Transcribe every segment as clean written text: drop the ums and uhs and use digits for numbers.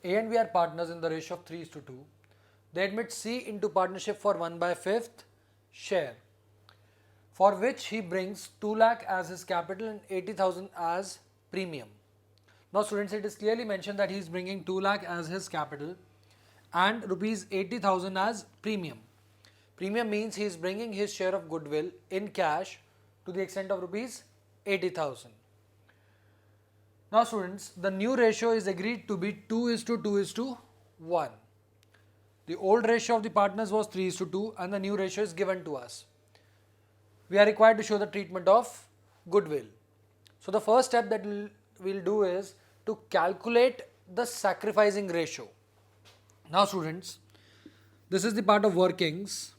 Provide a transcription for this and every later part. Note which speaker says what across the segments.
Speaker 1: A and B are partners in the ratio of 3:2. They admit C into partnership for 1/5 share, for which he brings 2 lakh as his capital and 80,000 as premium. Now students, it is clearly mentioned that he is bringing 2 lakh as his capital and rupees 80,000 as premium. Premium means he is bringing his share of goodwill in cash to the extent of rupees 80,000. Now students, the new ratio is agreed to be 2:2:1. The old ratio of the partners was 3:2 and the new ratio is given to us. We are required to show the treatment of goodwill. So the first step that we'll do is to calculate the sacrificing ratio. Now students, this is the part of workings.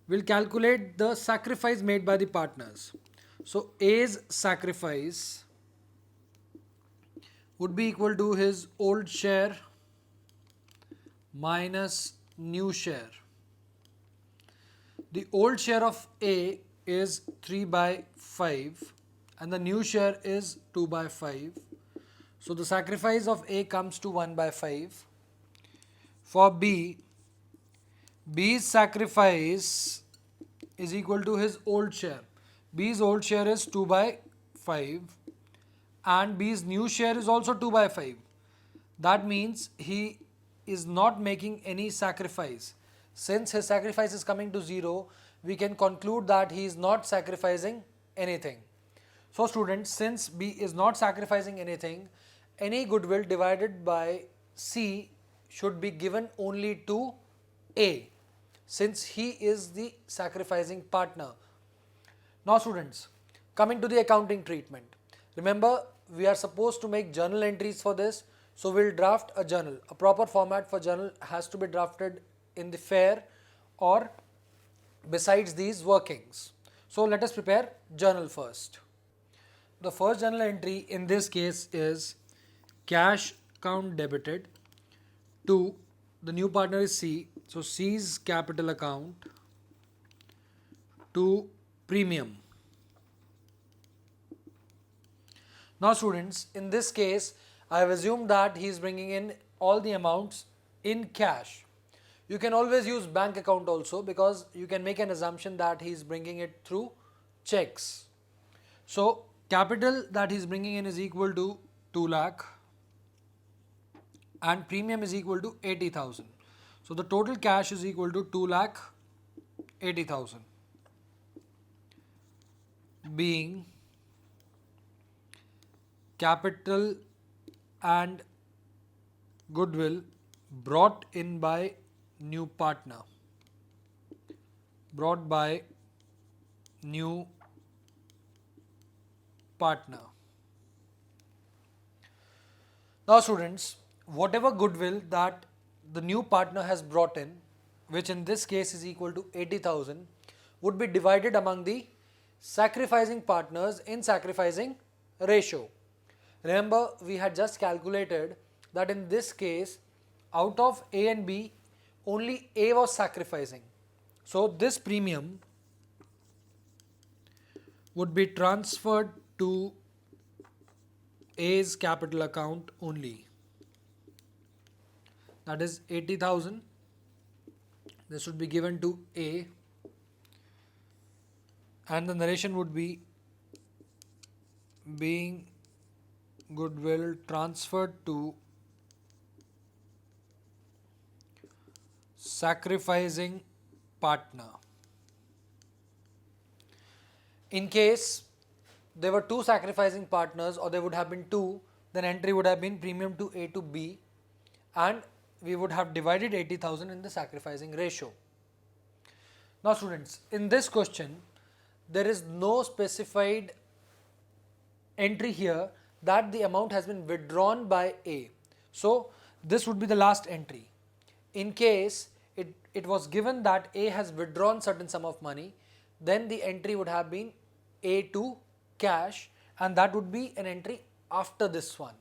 Speaker 1: We'll calculate the sacrifice made by the partners. So A's sacrifice would be equal to his old share minus new share. The old share of A is 3/5 and the new share is 2/5. So the sacrifice of A comes to 1/5. For B, B's sacrifice is equal to his old share. B's old share is 2/5 and B's new share is also 2/5. That means he is not making any sacrifice. Since his sacrifice is coming to 0, we can conclude that he is not sacrificing anything. So students, since B is not sacrificing anything, any goodwill divided by C should be given only to A, since he is the sacrificing partner. Now students, coming to the accounting treatment. Remember, we are supposed to make journal entries for this. So we'll draft a journal. A proper format for journal has to be drafted in the fair or besides these workings. So let us prepare journal first. The first journal entry in this case is cash account debited to the new partner is C. So C's capital account to premium. Now students, in this case, I have assumed that he is bringing in all the amounts in cash. You can always use bank account also, because you can make an assumption that he is bringing it through checks. So capital that he is bringing in is equal to 2 lakh and premium is equal to 80,000. So the total cash is equal to 2 lakh 80,000, being capital and goodwill brought in by new partner, brought by new partner. Now students, whatever goodwill that the new partner has brought in, which in this case is equal to 80,000, would be divided among the sacrificing partners in sacrificing ratio. Remember, we had just calculated that in this case, out of A and B, only A was sacrificing. So this premium would be transferred to A's capital account only. That is 80,000. This would be given to A, and the narration would be being goodwill transferred to sacrificing partner. In case there were two sacrificing partners, or there would have been two, then entry would have been premium to A to B, and we would have divided 80,000 in the sacrificing ratio. Now students, in this question, there is no specified entry here that the amount has been withdrawn by A. So this would be the last entry. In case it was given that A has withdrawn certain sum of money, then the entry would have been A to cash, and that would be an entry after this one.